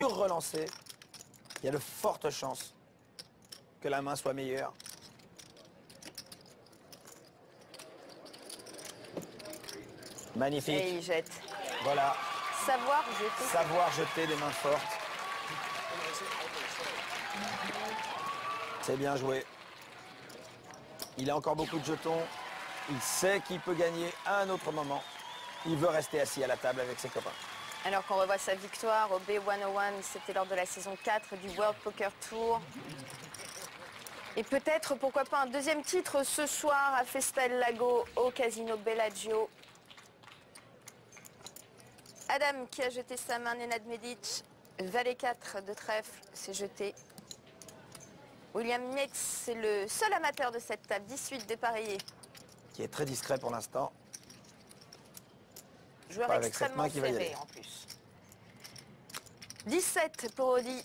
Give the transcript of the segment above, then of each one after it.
relancer, il y a de fortes chances que la main soit meilleure. Magnifique. Et il jette. Voilà. Savoir jeter. Savoir jeter des mains fortes. C'est bien joué. Il a encore beaucoup de jetons. Il sait qu'il peut gagner à un autre moment. Il veut rester assis à la table avec ses copains. Alors qu'on revoit sa victoire au B101, c'était lors de la saison 4 du World Poker Tour. Et peut-être, pourquoi pas, un deuxième titre ce soir à Festal Lago au Casino Bellagio. Adam qui a jeté sa main, Nenad Medic. Valet 4 de trèfle, s'est jeté. William Yates, c'est le seul amateur de cette table, 18 dépareillé. Qui est très discret pour l'instant. Joueur Avec cette extrêmement main qui va y serré aller. en plus. 17 pour Audi.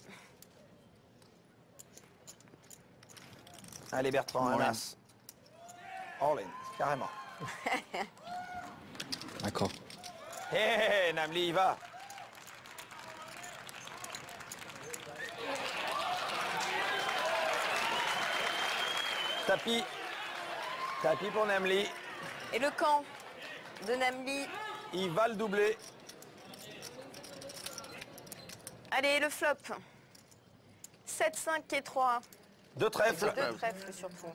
Allez Bertrand, un as. All in, carrément. D'accord. Hé, Namli, il va. Tapis. Tapis pour Namli. Et le camp de Namli. Il va le doubler. Allez, le flop. 7, 5 et 3. Deux trèfles. Deux trèfles surtout.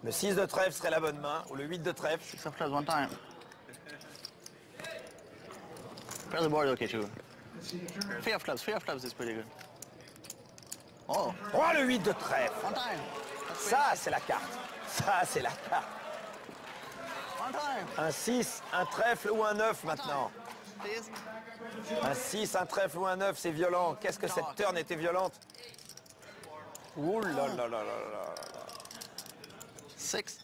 Le 6 de trèfle serait la bonne main, ou le 8 de trèfle. 6 of clubs one time. Pair the board okay too. 3 of clubs is pretty good. Oh, 3 le 8 de trèfle. one time. Ça, c'est la carte. Ça, c'est la carte. One time. Un 6, un trèfle ou un 9 maintenant. Please. Un 6, un trèfle ou un 9, c'est violent. Qu'est-ce que cette turn était violente. Ouh là là là là là. 6.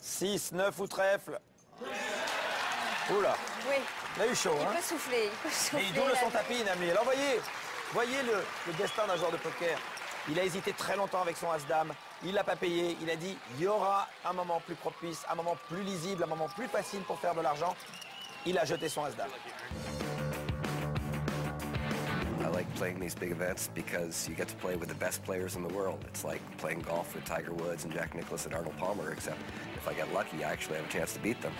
6, 9 ou trèfle. Oula, Oui, il a eu chaud, il hein. peut souffler. Il peut souffler. Et il double son là. tapis, Namli. Alors voyez le destin d'un joueur de poker. Il a hésité très longtemps avec son as-dame. Il l'a pas payé. Il a dit, il y aura un moment plus propice, un moment plus lisible, un moment plus facile pour faire de l'argent. Il a jeté son as-dame. I like playing these big events because you get to play with the best players in the world. It's like playing golf with Tiger Woods and Jack Nicklaus and Arnold Palmer, except if I get lucky, I actually have a chance to beat them.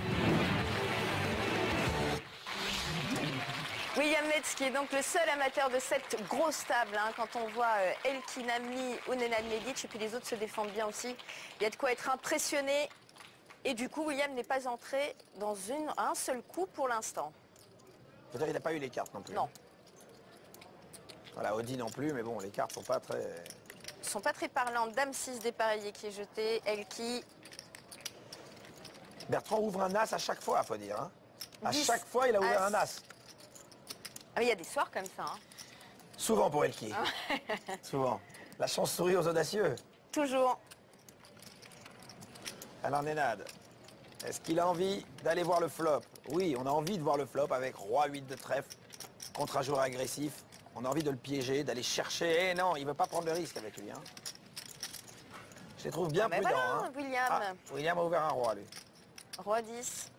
William Metz qui est donc le seul amateur de cette grosse table. Hein, quand on voit Elki, Namli ou Nenad Medic, et puis les autres se défendent bien aussi. Il y a de quoi être impressionné. Et du coup, William n'est pas entré dans un seul coup pour l'instant. Faut dire, il n'a pas eu les cartes non plus. Non. Voilà, Audi non plus, mais bon, les cartes sont pas très... Ils sont pas très parlants. Dame 6 dépareillé qui est jeté. Elki. Bertrand ouvre un as à chaque fois, faut dire. Hein. À 10, chaque fois, il a ouvert as. un as. Ah, il y a des soirs comme ça. Hein. Souvent pour Elki. Souvent. La chance sourit aux audacieux. Toujours. Alors Nenad, est-ce qu'il a envie d'aller voir le flop? Oui, on a envie de voir le flop avec Roi 8 de trèfle contre un joueur agressif. On a envie de le piéger, d'aller chercher. Eh non, il veut pas prendre le risque avec lui. Hein. Je les trouve bien Mais prudents. voilà, Hein. William. Ah, William a ouvert un roi, lui. Roi 10.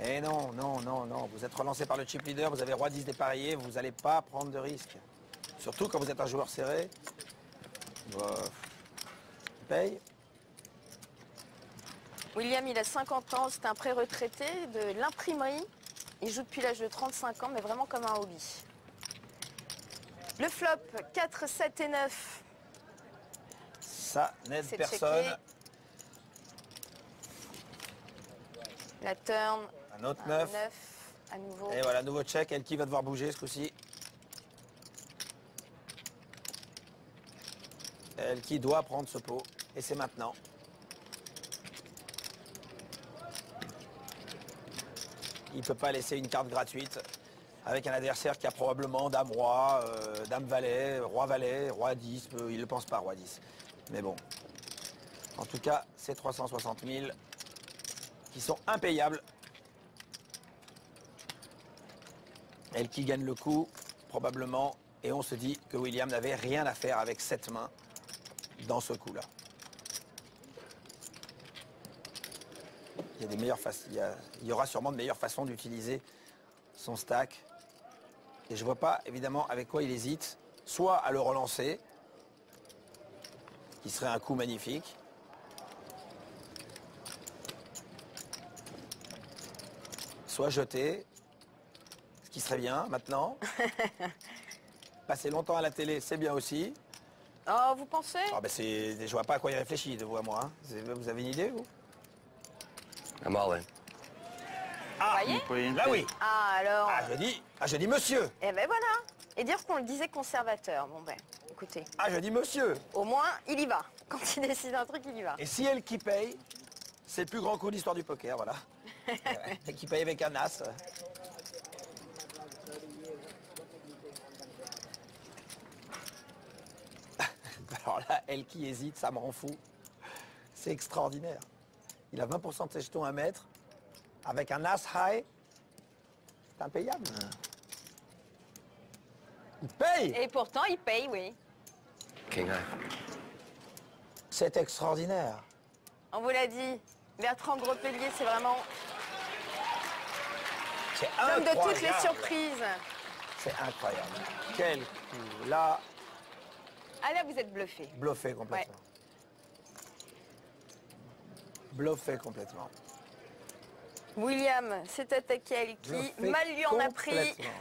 Eh non, non, non, non. Vous êtes relancé par le chip leader, vous avez Roi 10 dépareillé, vous n'allez pas prendre de risque. Surtout quand vous êtes un joueur serré. Il paye. William, il a 50 ans, c'est un pré-retraité de l'imprimerie. Il joue depuis l'âge de 35 ans, mais vraiment comme un hobby. Le flop, 4, 7 et 9. Ça n'aide C'est personne. checké. La turn, Un autre un 9. 9 à nouveau. Et voilà, nouveau check. Elki va devoir bouger ce coup-ci. Elki doit prendre ce pot. Et c'est maintenant. Il ne peut pas laisser une carte gratuite avec un adversaire qui a probablement Dame Roi, Dame Valet, Roi 10. Il ne le pense pas, Roi 10. Mais bon. En tout cas, c'est 360 000 qui sont impayables. Elki gagne le coup, probablement. Et on se dit que William n'avait rien à faire avec cette main dans ce coup-là. Il y a des meilleures il y aura sûrement de meilleures façons d'utiliser son stack. Et je vois pas évidemment avec quoi il hésite. Soit à le relancer, qui serait un coup magnifique. Soit jeter, ce qui serait bien maintenant. Passer longtemps à la télé, c'est bien aussi. Oh, vous pensez? Ah ben je vois pas à quoi il réfléchit de vous à moi. Hein. Vous avez une idée, vous? I'm all in. Ah, voyez là oui. Ah, alors... Je dis monsieur. Eh ben voilà. Et dire qu'on le disait conservateur. Bon ben, écoutez. Ah, je dis monsieur. Au moins, il y va. Quand il décide un truc, il y va. Et si elle qui paye, c'est le plus grand coup de l'histoire du poker, voilà. Et qui paye avec un as. Alors là, elle qui hésite, ça me rend fou. C'est extraordinaire. Il a 20% de ses jetons à mettre. Avec un as high, c'est impayable. Il paye. Et pourtant, il paye, oui. King high. C'est extraordinaire. On vous l'a dit. Bertrand Gros-Pellier, c'est vraiment C'est l'homme de toutes les incroyable. surprises. C'est incroyable. Quel coup. Là, Ah là, vous êtes bluffé. bluffé complètement. Bluffé complètement. William s'est attaqué à Elki. Bluffé Mal lui en a pris. complètement.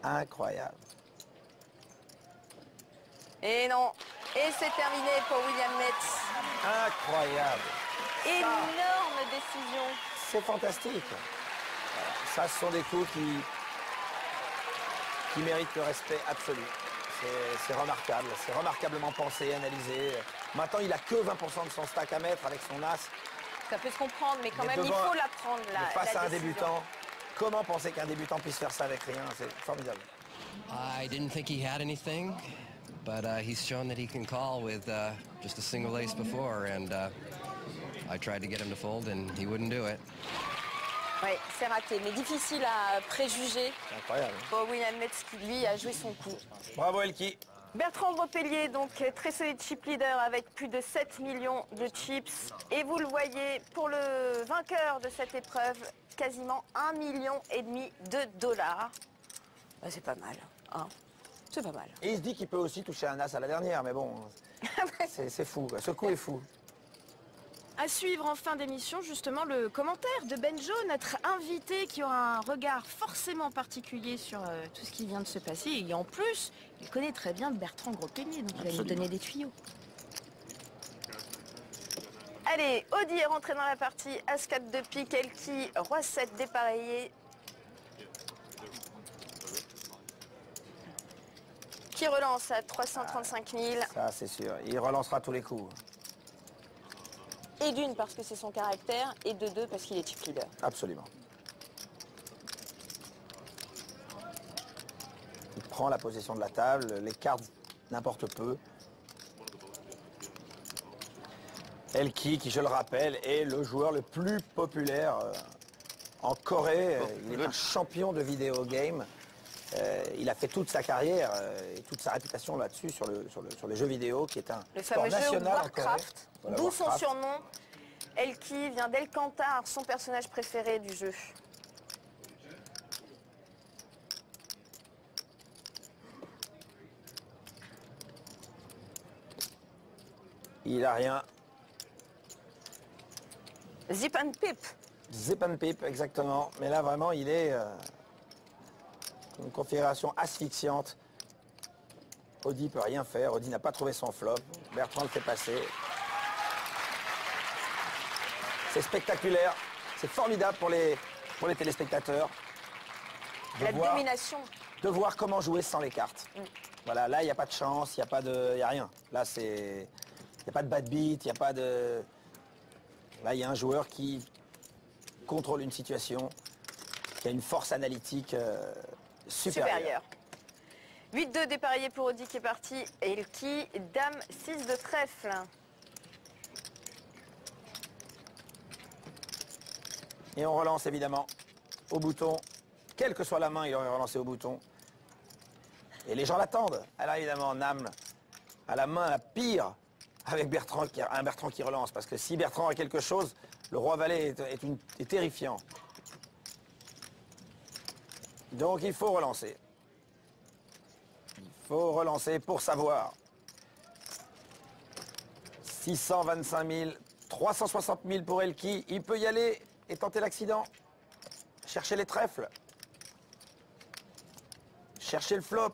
Incroyable. Et non. Et c'est terminé pour William Metz. Incroyable. Énorme décision. C'est fantastique. Ça, ce sont des coups qui méritent le respect absolu. C'est remarquable. C'est remarquablement pensé, analysé. Maintenant, il a que 20% de son stack à mettre avec son as. Ça peut se comprendre, mais quand Mais même, il devant- faut la prendre, Mais la face à un décision. débutant, comment penser qu'un débutant puisse faire ça avec rien? C'est formidable. I didn't think he had anything, but he's shown that he can call with just a single ace before, and I tried to get him to fold, and he wouldn't do it. Oui, c'est raté, mais difficile à préjuger C'est incroyable. pour William Metz qui, lui, a joué son coup. Bravo, Elki. Bertrand Gros-Pellier, donc très solide chip leader avec plus de 7 millions de chips. Et vous le voyez, pour le vainqueur de cette épreuve, quasiment 1,5 million de dollars. Bah, c'est pas mal, hein. C'est pas mal. Et il se dit qu'il peut aussi toucher un as à la dernière, mais bon, c'est fou, quoi. Ce coup est fou. À suivre en fin d'émission, justement, le commentaire de Benjo, notre invité qui aura un regard forcément particulier sur tout ce qui vient de se passer. Et en plus, il connaît très bien Bertrand Gros-Pellier, donc il va nous donner des tuyaux. Allez, Audi est rentré dans la partie. As-4 de pique, Elki, Roi 7 dépareillé. Qui relance à 335 000. Ça, c'est sûr. Il relancera tous les coups. Et d'une parce que c'est son caractère, et de deux parce qu'il est chip leader. Absolument. Il prend la possession de la table, les cartes n'importe peu. Elki, qui je le rappelle, est le joueur le plus populaire en Corée. Il est un champion de vidéo game. Il a fait toute sa carrière et toute sa réputation là-dessus sur les jeux vidéo, qui est un Le sport fameux jeu national en Corée. Warcraft, Voilà, d'où son Warcraft. surnom. Elki vient d'Elcantar, son personnage préféré du jeu. Il a rien. Zip and Pip. Zip and pip, exactement. Mais là, vraiment, il est une configuration asphyxiante. Audi peut rien faire. Audi n'a pas trouvé son flop. Bertrand le fait passer. C'est spectaculaire. C'est formidable pour les téléspectateurs. La domination. De voir comment jouer sans les cartes. Voilà, là, il n'y a pas de chance, il n'y a rien. Là, il n'y a pas de bad beat, il n'y a pas de... Là, il y a un joueur qui contrôle une situation, qui a une force analytique supérieure. 8-2 dépareillé pour Audi qui est parti. Elki, Dame 6 de trèfle. Et on relance évidemment au bouton. Quelle que soit la main, il aurait relancé au bouton. Et les gens l'attendent. Alors évidemment, Nam a la main la pire avec Bertrand, un Bertrand qui relance. Parce que si Bertrand a quelque chose, le roi valet est terrifiant. Donc il faut relancer. Il faut relancer pour savoir. 625 000, 360 000 pour Elki. Il peut y aller et tenter l'accident. Chercher les trèfles. Chercher le flop.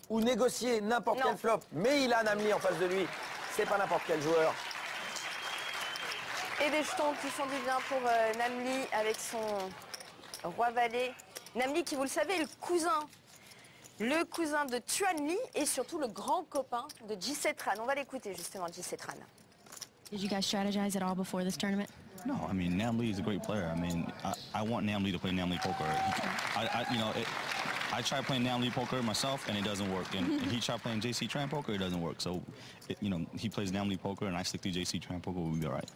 Ou négocier n'importe quel flop. Mais il a Namli en face de lui. C'est pas n'importe quel joueur. Et des jetons qui font du bien pour Namli avec son roi valet. Namli qui, vous le savez, est le cousin de Tuan Lee et surtout le grand copain de Jissetran. On va l'écouter justement, Jissetran. Did you guys strategize at all before this tournament? No, I mean, Nam Lee is a great player. I mean, I want Nam Lee to play Nam Lee poker. I try playing Nam Lee poker myself, and it doesn't work. And he tried playing JC Tran poker, it doesn't work. So, he plays Nam Lee poker, and I stick to JC Tran poker, we'll be all right.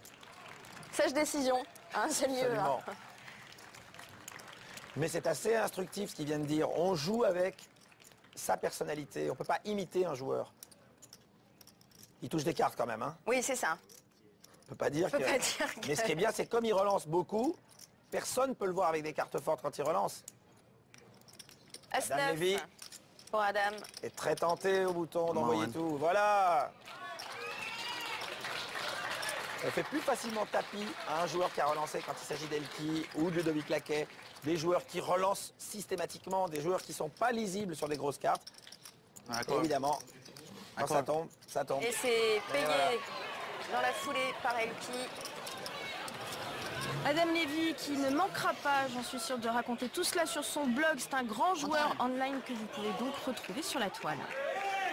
Sage décision, hein, c'est mieux. Hein. Mais c'est assez instructif ce qu'il vient de dire. On joue avec sa personnalité. On ne peut pas imiter un joueur. Il touche des cartes quand même. Hein. Oui, c'est ça. On peut pas dire que... Mais ce qui est bien, c'est comme il relance beaucoup, personne ne peut le voir avec des cartes fortes quand il relance. Adam Levy pour Adam. Est très tenté au bouton d'envoyer tout. Voilà. On fait plus facilement tapis à un joueur qui a relancé quand il s'agit d'Elki ou de Ludovic Laquet. Des joueurs qui relancent systématiquement, des joueurs qui ne sont pas lisibles sur des grosses cartes. Évidemment, quand ça tombe, ça tombe. Et c'est payé dans la foulée par Elki. Adam Levy qui ne manquera pas, j'en suis sûre, de raconter tout cela sur son blog. C'est un grand joueur online que vous pouvez donc retrouver sur la toile.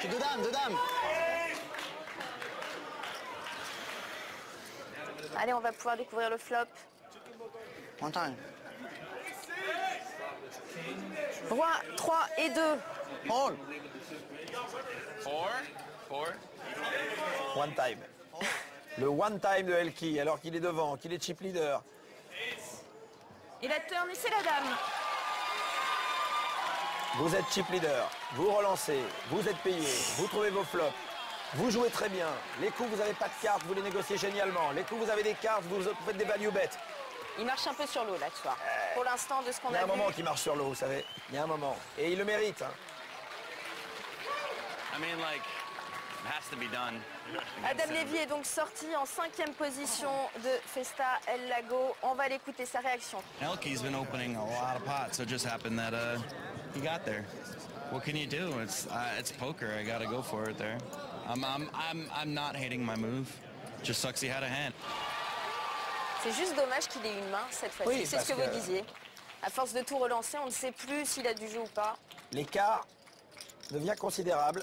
Deux dames. Allez, on va pouvoir découvrir le flop. One time. Roi, 3 et 2. Hold. Four. One time. Le one time de Elki, alors qu'il est devant, qu'il est chip leader. Et la turn, et c'est la dame. Vous êtes chip leader, vous relancez, vous êtes payé, vous trouvez vos flops. Vous jouez très bien. Les coups, vous n'avez pas de cartes, vous les négociez génialement. Les coups, vous avez des cartes, vous faites des value bets. Il marche un peu sur l'eau, là, ce soir. Pour l'instant, de ce qu'on a vu. Il y a un moment qui marche sur l'eau, vous savez. Il y a un moment. Et il le mérite. Hein. I mean, like, it has to be done. Adam Levy est donc sorti en 5e position de Festa El Lago. On va l'écouter, sa réaction. Elki's been opening a lot of pots, so it just happened that he got there. What can you do? It's poker. I gotta go for it there. I'm not hating my move. Just sucks he had a hand. C'est juste dommage qu'il ait une main cette fois-ci. Oui, c'est ce que vous disiez. À force de tout relancer, on ne sait plus s'il a du jeu ou pas. L'écart devient considérable.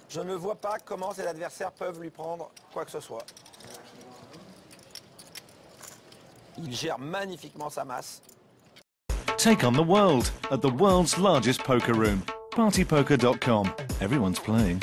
Je ne vois pas comment ses adversaires peuvent lui prendre quoi que ce soit. Il gère magnifiquement sa masse. Take on the world at the world's largest poker room. Partypoker.com. Everyone's playing.